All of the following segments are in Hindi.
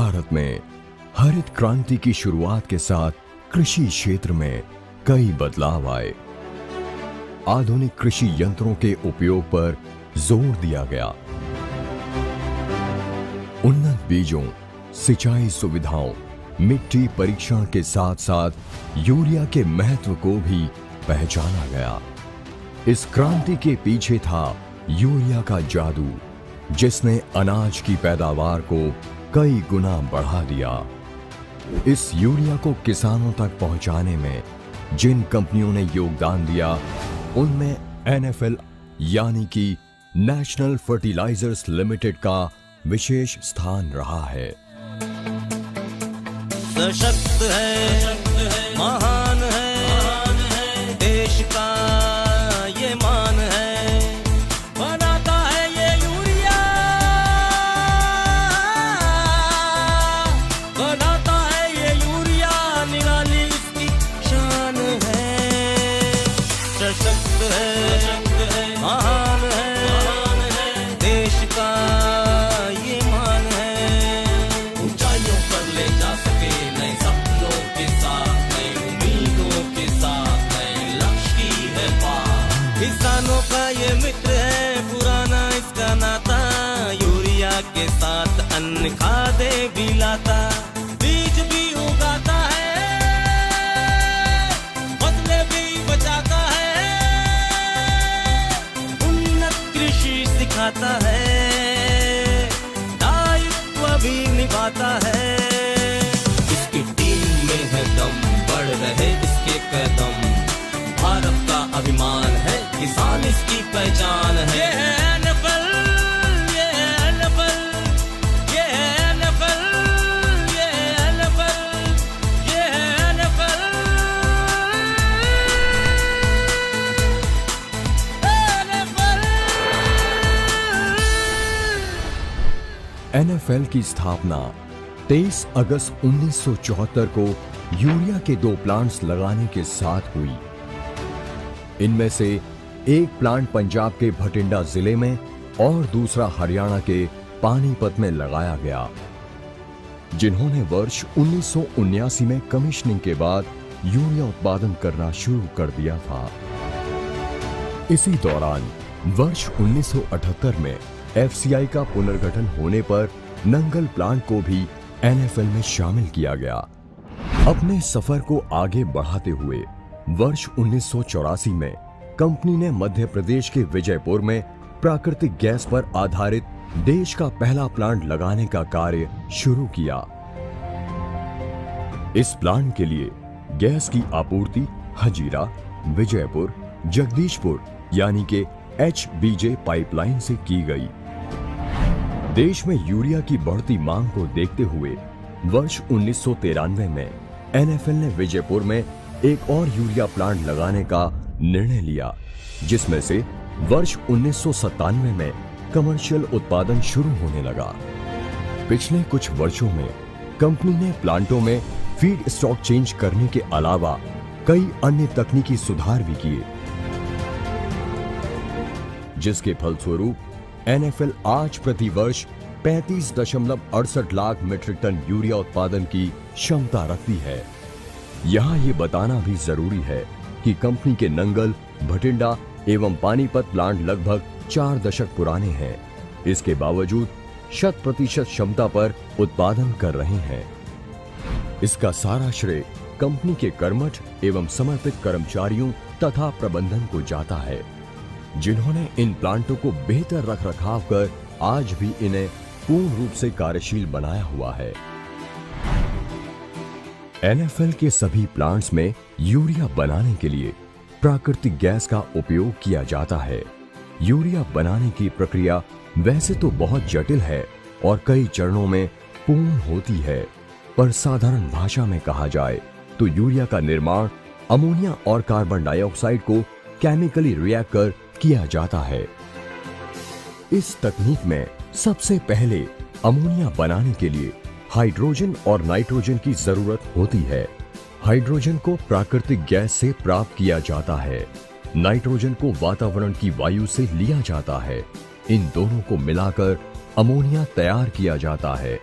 भारत में हरित क्रांति की शुरुआत के साथ कृषि क्षेत्र में कई बदलाव आए। आधुनिक कृषि यंत्रों के उपयोग पर जोर दिया गया। उन्नत बीजों, सिंचाई सुविधाओं, मिट्टी परीक्षण के साथ साथ यूरिया के महत्व को भी पहचाना गया। इस क्रांति के पीछे था यूरिया का जादू, जिसने अनाज की पैदावार को कई गुना बढ़ा दिया। इस यूरिया को किसानों तक पहुंचाने में जिन कंपनियों ने योगदान दिया, उनमें NFL यानी कि नेशनल फर्टिलाइजर्स लिमिटेड का विशेष स्थान रहा है। सशक्त है, महान है, देश का ये मान है, बनाता है ये यूरिया, बनाता है ये यूरिया, निराली इसकी शान है। सशक्त है, महान है, देश का ये मान है, ऊंचाइयों पर ले जा सके नए सपनों के साथ, नई उम्मीदों के साथ, नए लक्ष्य की है बात। किसानों का ये मित्र है, पुराना इसका नाता, यूरिया के साथ अन्न खादे भी लाता, बीज भी उगाता है, फसलें भी बचाता है, उन्नत कृषि सिखाता है, दायित्व भी निभाता है। इसकी टीम में है दम, बढ़ रहे इसके कदम, भारत का अभिमान है, किसान इसकी पहचान है। ये है NFL, ये है NFL, ये है NFL, ये है NFL, ये है NFL, NFL की स्थापना 23 अगस्त 1974 को यूरिया के 2 प्लांट्स लगाने के साथ हुई। इनमें से एक प्लांट पंजाब के भटिंडा जिले में और दूसरा हरियाणा के पानीपत में लगाया गया, जिन्होंने वर्ष 1979 में कमीशनिंग के बाद यूरिया उत्पादन करना शुरू कर दिया था। इसी दौरान वर्ष 1978 में FCI का पुनर्गठन होने पर नंगल प्लांट को भी NFL में शामिल किया गया। अपने सफर को आगे बढ़ाते हुए वर्ष 1984 में कंपनी ने मध्य प्रदेश के विजयपुर में प्राकृतिक गैस पर आधारित देश का पहला प्लांट लगाने का कार्य शुरू किया। इस प्लांट के लिए गैस की आपूर्ति हजीरा, विजयपुर, जगदीशपुर यानी कि HBJ पाइपलाइन से की गई। देश में यूरिया की बढ़ती मांग को देखते हुए वर्ष 1993 में NFL ने विजयपुर में एक और यूरिया प्लांट लगाने का निर्णय लिया, जिसमें से वर्ष 1997 में कमर्शियल उत्पादन शुरू होने लगा। पिछले कुछ वर्षों में कंपनी ने प्लांटों में फीड स्टॉक चेंज करने के अलावा कई अन्य तकनीकी सुधार भी किए, जिसके फलस्वरूप NFL आज प्रति वर्ष 35.68 लाख मीट्रिक टन यूरिया उत्पादन की क्षमता रखती है। यहाँ ये बताना भी जरूरी है कि कंपनी के नंगल, भटिंडा एवं पानीपत प्लांट लगभग 4 दशक पुराने हैं। इसके बावजूद 100% क्षमता पर उत्पादन कर रहे हैं। इसका सारा श्रेय कंपनी के कर्मठ एवं समर्पित कर्मचारियों तथा प्रबंधन को जाता है, जिन्होंने इन प्लांटों को बेहतर रखरखाव कर आज भी इन्हें पूर्ण रूप से कार्यशील बनाया हुआ है। NFL के सभी प्लांट्स में यूरिया बनाने के लिए प्राकृतिक गैस का उपयोग किया जाता है। यूरिया बनाने की प्रक्रिया वैसे तो बहुत जटिल है और कई चरणों में पूर्ण होती है, पर साधारण भाषा में कहा जाए तो यूरिया का निर्माण अमोनिया और कार्बन डाइऑक्साइड को केमिकली रिएक्ट कर किया जाता है। इस तकनीक में सबसे पहले अमोनिया बनाने के लिए हाइड्रोजन और नाइट्रोजन की जरूरत होती है। हाइड्रोजन को प्राकृतिक गैस से प्राप्त किया जाता है, नाइट्रोजन को वातावरण की वायु से लिया जाता है। इन दोनों को मिलाकर अमोनिया तैयार किया जाता है।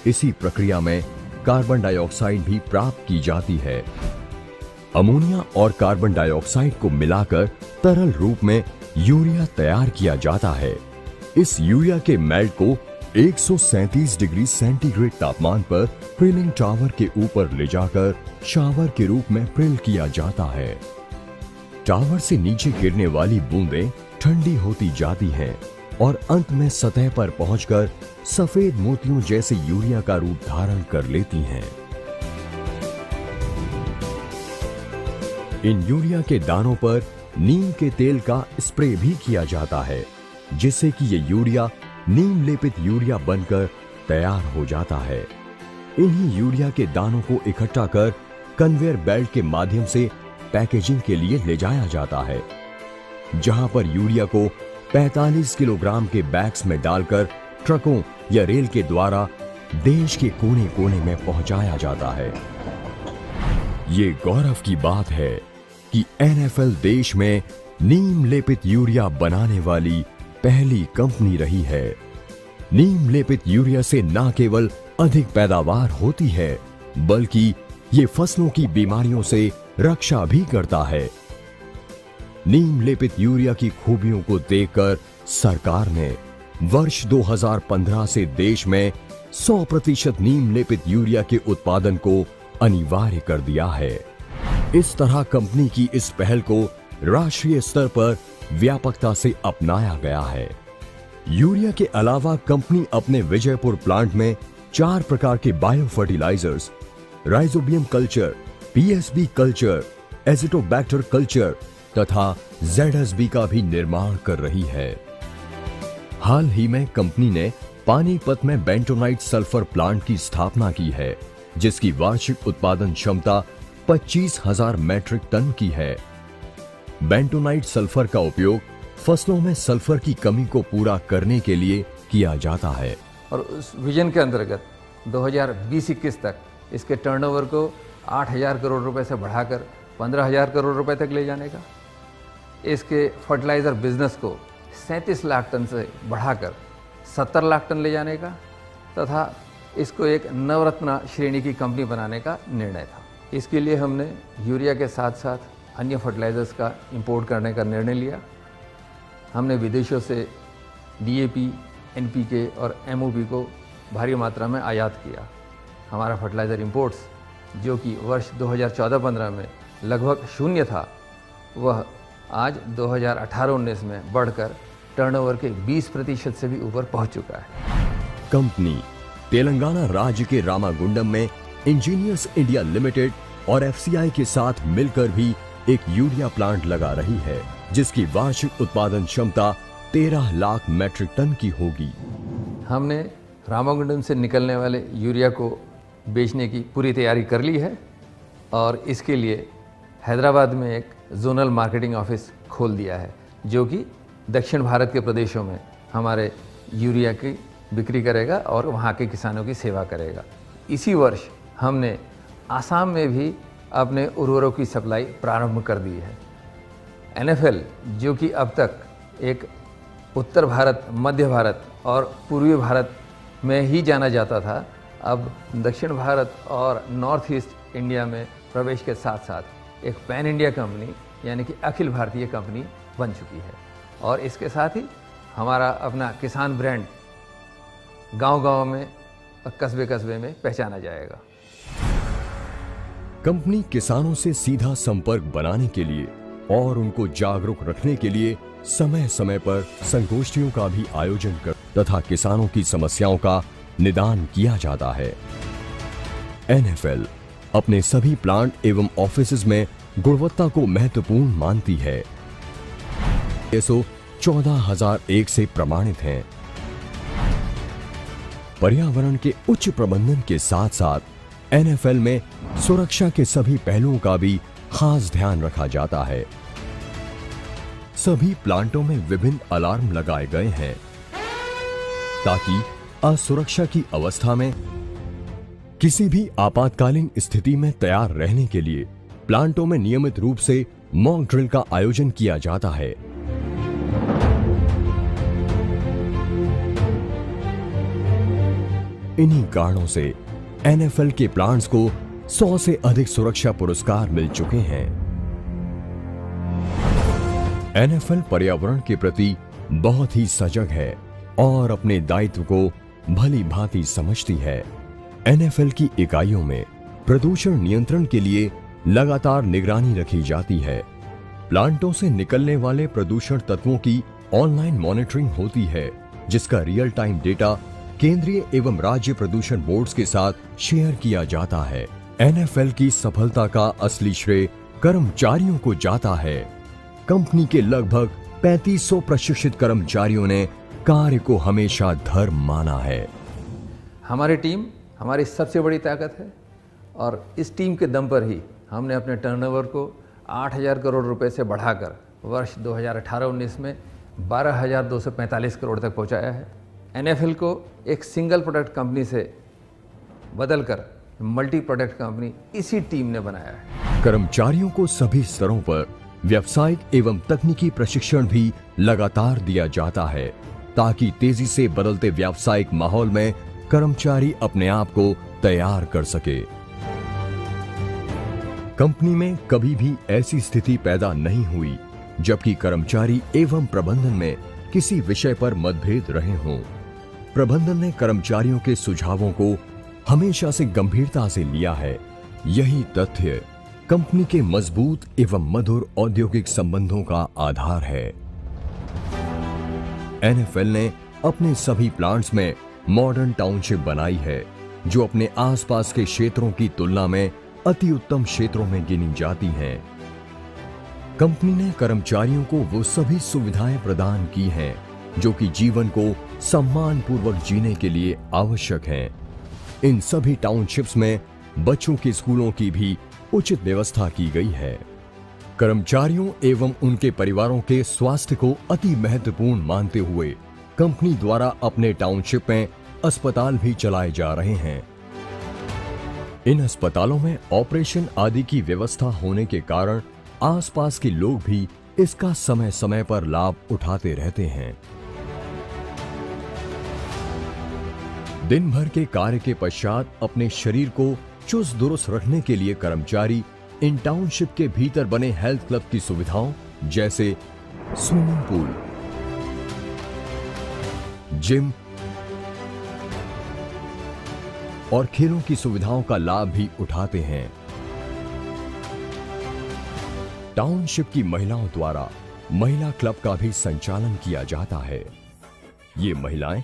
इसी प्रक्रिया में कार्बन डाइऑक्साइड भी प्राप्त की जाती है। अमोनिया और कार्बन डाइऑक्साइड को मिलाकर तरल रूप में यूरिया तैयार किया जाता है। इस यूरिया के मेल्ट को 137 डिग्री सेंटीग्रेड तापमान पर प्रिलिंग टावर के ऊपर ले जाकर शावर के रूप में प्रिल किया जाता है। टावर से नीचे गिरने वाली बूंदें ठंडी होती जाती हैं और अंत में सतह पर पहुंचकर सफेद मोतियों जैसे यूरिया का रूप धारण कर लेती हैं। इन यूरिया के दानों पर नीम के तेल का स्प्रे भी किया जाता है, जिससे कि ये यूरिया नीम लेपित यूरिया बनकर तैयार हो जाता है। इन्हीं यूरिया के दानों को इकट्ठा कर कन्वेयर बेल्ट के माध्यम से पैकेजिंग के लिए ले जाया जाता है, जहां पर यूरिया को 45 किलोग्राम के बैग्स में डालकर ट्रकों या रेल के द्वारा देश के कोने कोने में पहुंचाया जाता है। ये गौरव की बात है कि NFL देश में नीम लेपित यूरिया बनाने वाली पहली कंपनी रही है। नीम लेपित यूरिया से न केवल अधिक पैदावार होती है, बल्कि ये फसलों की बीमारियों से रक्षा भी करता है। नीम लेपित यूरिया की खूबियों को देखकर सरकार ने वर्ष 2015 से देश में 100% नीम लेपित यूरिया के उत्पादन को अनिवार्य कर दिया है। इस तरह कंपनी की इस पहल को राष्ट्रीय स्तर पर व्यापकता से अपनाया गया है। यूरिया के अलावा कंपनी अपने विजयपुर प्लांट में 4 प्रकार के bio fertilisers, rhizobium culture, PSB culture, azotobacter culture तथा ZSB का भी निर्माण कर रही है। हाल ही में कंपनी ने पानीपत में बेंटोनाइट सल्फर प्लांट की स्थापना की है, जिसकी वार्षिक उत्पादन क्षमता 25,000 मैट्रिक टन की है। बेंटोनाइट सल्फर का उपयोग फसलों में सल्फर की कमी को पूरा करने के लिए किया जाता है और उस विजन के अंतर्गत 2020-21 तक इसके टर्नओवर को 8,000 करोड़ रुपए से बढ़ाकर 15,000 करोड़ रुपए तक ले जाने का, इसके फर्टिलाइज़र बिजनेस को 37 लाख टन से बढ़ाकर 70 लाख टन ले जाने का तथा इसको एक नवरत्न श्रेणी की कंपनी बनाने का निर्णय था। इसके लिए हमने यूरिया के साथ साथ अन्य फर्टिलाइज़र्स का इंपोर्ट करने का निर्णय लिया। हमने विदेशों से DAP, NPK और MOP को भारी मात्रा में आयात किया। हमारा फर्टिलाइज़र इंपोर्ट्स जो कि वर्ष 2014-15 में लगभग शून्य था, वह आज 2018-19 में बढ़कर टर्नओवर के 20% से भी ऊपर पहुंच चुका है। कंपनी तेलंगाना राज्य के रामागुंडम में इंजीनियर्स इंडिया लिमिटेड और FCI के साथ मिलकर भी एक यूरिया प्लांट लगा रही है, जिसकी वार्षिक उत्पादन क्षमता 13 लाख मैट्रिक टन की होगी। हमने रामागुंडम से निकलने वाले यूरिया को बेचने की पूरी तैयारी कर ली है और इसके लिए हैदराबाद में एक जोनल मार्केटिंग ऑफिस खोल दिया है, जो कि दक्षिण भारत के प्रदेशों में हमारे यूरिया की बिक्री करेगा और वहाँ के किसानों की सेवा करेगा। इसी वर्ष हमने आसाम में भी अपने उर्वरकों की सप्लाई प्रारंभ कर दी है। NFL जो कि अब तक एक उत्तर भारत, मध्य भारत और पूर्वी भारत में ही जाना जाता था, अब दक्षिण भारत और नॉर्थ ईस्ट इंडिया में प्रवेश के साथ साथ एक पैन इंडिया कंपनी यानी कि अखिल भारतीय कंपनी बन चुकी है। और इसके साथ ही हमारा अपना किसान ब्रांड गांव-गांव में और कस्बे-कस्बे में पहचाना जाएगा। कंपनी किसानों से सीधा संपर्क बनाने के लिए और उनको जागरूक रखने के लिए समय समय पर संगोष्ठियों का भी आयोजन कर तथा किसानों की समस्याओं का निदान किया जाता है। NFL अपने सभी प्लांट एवं ऑफिसेज में गुणवत्ता को महत्वपूर्ण मानती है। ISO 14001 से प्रमाणित हैं। पर्यावरण के उच्च प्रबंधन के साथ साथ NFL में सुरक्षा के सभी पहलुओं का भी खास ध्यान रखा जाता है। सभी प्लांटों में विभिन्न अलार्म लगाए गए हैं ताकि असुरक्षा की अवस्था में किसी भी आपातकालीन स्थिति में तैयार रहने के लिए प्लांटों में नियमित रूप से मॉक ड्रिल का आयोजन किया जाता है। इन्हीं कारणों से एनएफएल के प्लांट्स को 100 से अधिक सुरक्षा पुरस्कार मिल चुके हैं। एनएफएल पर्यावरण के प्रति बहुत ही सजग है और अपने दायित्व को भली भांति समझती है। एनएफएल की इकाइयों में प्रदूषण नियंत्रण के लिए लगातार निगरानी रखी जाती है। प्लांटों से निकलने वाले प्रदूषण तत्वों की ऑनलाइन मॉनिटरिंग होती है, जिसका रियल टाइम डेटा केंद्रीय एवं राज्य प्रदूषण बोर्ड्स के साथ शेयर किया जाता है। एनएफएल की सफलता का असली श्रेय कर्मचारियों को जाता है। कंपनी के लगभग 3500 प्रशिक्षित कर्मचारियों ने कार्य को हमेशा धर्म माना है। हमारी टीम हमारी सबसे बड़ी ताकत है और इस टीम के दम पर ही हमने अपने टर्नओवर को 8,000 करोड़ रुपए से बढ़ाकर वर्ष 2018-19 में 12,245 करोड़ तक पहुंचाया है। एनएफएल को एक सिंगल प्रोडक्ट कंपनी से बदलकर मल्टी प्रोडक्ट कंपनी इसी टीम ने बनाया है। कर्मचारियों को सभी स्तरों पर व्यावसायिक एवं तकनीकी प्रशिक्षण भी लगातार दिया जाता है, ताकि तेजी से बदलते व्यावसायिक माहौल में कर्मचारी अपने आप को तैयार कर सके। कंपनी में कभी भी ऐसी स्थिति पैदा नहीं हुई जबकि कर्मचारी एवं प्रबंधन में किसी विषय पर मतभेद रहे हों। प्रबंधन ने कर्मचारियों के सुझावों को हमेशा से गंभीरता से लिया है। यही तथ्य कंपनी के मजबूत एवं मधुर औद्योगिक संबंधों का आधार है। एनएफएल ने अपने सभी प्लांट्स में मॉडर्न टाउनशिप बनाई है, जो अपने आसपास के क्षेत्रों की तुलना में अति उत्तम क्षेत्रों में गिनी जाती हैं। कंपनी ने कर्मचारियों को वो सभी सुविधाएं प्रदान की हैं जो कि जीवन को सम्मानपूर्वक जीने के लिए आवश्यक हैं। इन सभी टाउनशिप्स में बच्चों के स्कूलों की भी उचित व्यवस्था की गई है। कर्मचारियों एवं उनके परिवारों के स्वास्थ्य को अति महत्वपूर्ण मानते हुए कंपनी द्वारा अपने टाउनशिप में अस्पताल भी चलाए जा रहे हैं। इन अस्पतालों में ऑपरेशन आदि की व्यवस्था होने के कारण आसपास के लोग भी इसका समय समय पर लाभ उठाते रहते हैं। दिन भर के कार्य के पश्चात अपने शरीर को चुस्त दुरुस्त रखने के लिए कर्मचारी इन टाउनशिप के भीतर बने हेल्थ क्लब की सुविधाओं जैसे स्विमिंग पूल, जिम और खेलों की सुविधाओं का लाभ भी उठाते हैं। टाउनशिप की महिलाओं द्वारा महिला क्लब का भी संचालन किया जाता है। ये महिलाएं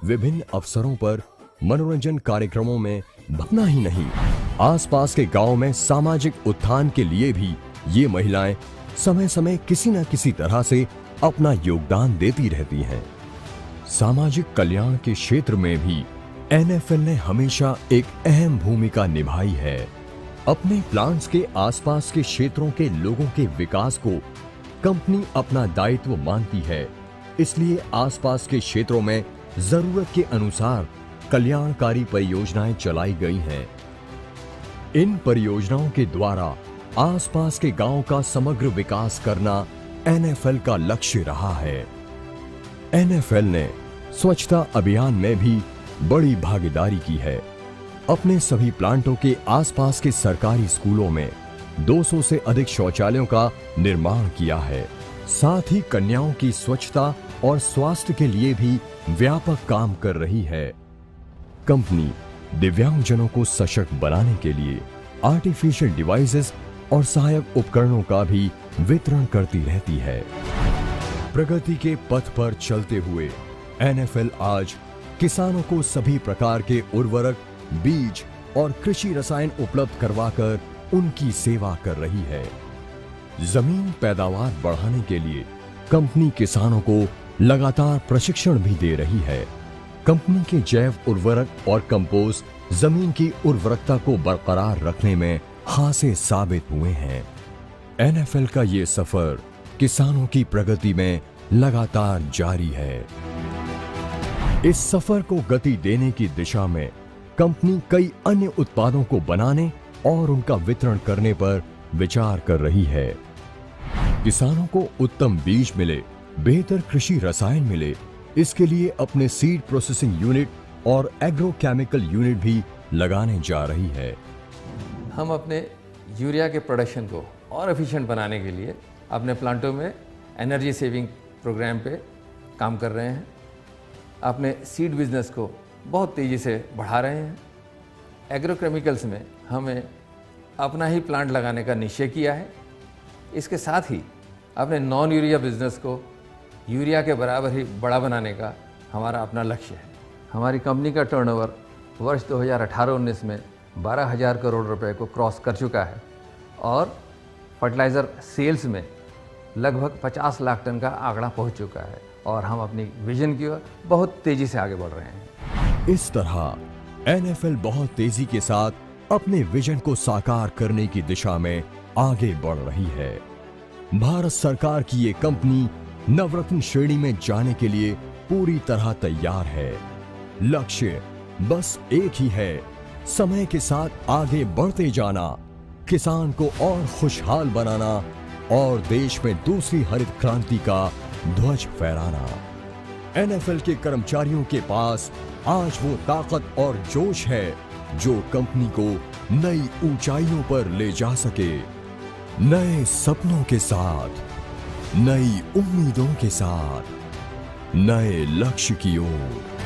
विभिन्न अवसरों पर मनोरंजन कार्यक्रमों में भटना ही नहीं, आसपास के गांव में सामाजिक उत्थान के लिए भी ये महिलाएं समय समय किसी न किसी तरह से अपना योगदान देती रहती हैं। सामाजिक कल्याण के क्षेत्र में भी एनएफएल ने हमेशा एक अहम भूमिका निभाई है। अपने प्लांट्स के आसपास के क्षेत्रों के लोगों के विकास को कंपनी अपना दायित्व मानती है, इसलिए आसपास के क्षेत्रों में जरूरत के अनुसार कल्याणकारी परियोजनाएं चलाई गई हैं। इन परियोजनाओं के द्वारा आसपास के गांव का समग्र विकास करना एनएफएल का लक्ष्य रहा है। एनएफएल ने स्वच्छता अभियान में भी बड़ी भागीदारी की है। अपने सभी प्लांटों के आसपास के सरकारी स्कूलों में 200 से अधिक शौचालयों का निर्माण किया है। साथ ही कन्याओं की स्वच्छता और स्वास्थ्य के लिए भी व्यापक काम कर रही है। कंपनी दिव्यांगजनों को सशक्त बनाने के लिए आर्टिफिशियल डिवाइसेस और सहायक उपकरणों का भी वितरण करती रहती है। प्रगति के पथ पर चलते हुए एनएफएल आज किसानों को सभी प्रकार के उर्वरक, बीज और कृषि रसायन उपलब्ध करवाकर उनकी सेवा कर रही है। जमीन पैदावार बढ़ाने के लिए कंपनी किसानों को लगातार प्रशिक्षण भी दे रही है। कंपनी के जैव उर्वरक और कंपोस्ट जमीन की उर्वरकता को बरकरार रखने में खासे साबित हुए हैं। एनएफएल का ये सफर किसानों की प्रगति में लगातार जारी है। इस सफर को गति देने की दिशा में कंपनी कई अन्य उत्पादों को बनाने और उनका वितरण करने पर विचार कर रही है। किसानों को उत्तम बीज मिले, बेहतर कृषि रसायन मिले, इसके लिए अपने सीड प्रोसेसिंग यूनिट और एग्रोकेमिकल यूनिट भी लगाने जा रही है। हम अपने यूरिया के प्रोडक्शन को और एफिशिएंट बनाने के लिए अपने प्लांटों में एनर्जी सेविंग प्रोग्राम पे काम कर रहे हैं। अपने सीड बिजनेस को बहुत तेज़ी से बढ़ा रहे हैं। एग्रोकेमिकल्स में हमें अपना ही प्लांट लगाने का निश्चय किया है। इसके साथ ही अपने नॉन यूरिया बिजनेस को यूरिया के बराबर ही बड़ा बनाने का हमारा अपना लक्ष्य है। हमारी कंपनी का टर्नओवर वर्ष 2018-19 में 12,000 करोड़ रुपए को क्रॉस कर चुका है और फर्टिलाइज़र सेल्स में लगभग 50 लाख टन का आंकड़ा पहुंच चुका है और हम अपनी विजन की ओर बहुत तेज़ी से आगे बढ़ रहे हैं। इस तरह एनएफएल बहुत तेजी के साथ अपने विजन को साकार करने की दिशा में आगे बढ़ रही है। भारत सरकार की ये कंपनी नवरत्न श्रेणी में जाने के लिए पूरी तरह तैयार है। लक्ष्य बस एक ही है, समय के साथ आगे बढ़ते जाना, किसान को और खुशहाल बनाना और देश में दूसरी हरित क्रांति का ध्वज फहराना। एनएफएल के कर्मचारियों के पास आज वो ताकत और जोश है जो कंपनी को नई ऊंचाइयों पर ले जा सके। नए सपनों के साथ, नई उम्मीदों के साथ, नए लक्ष्य की ओर।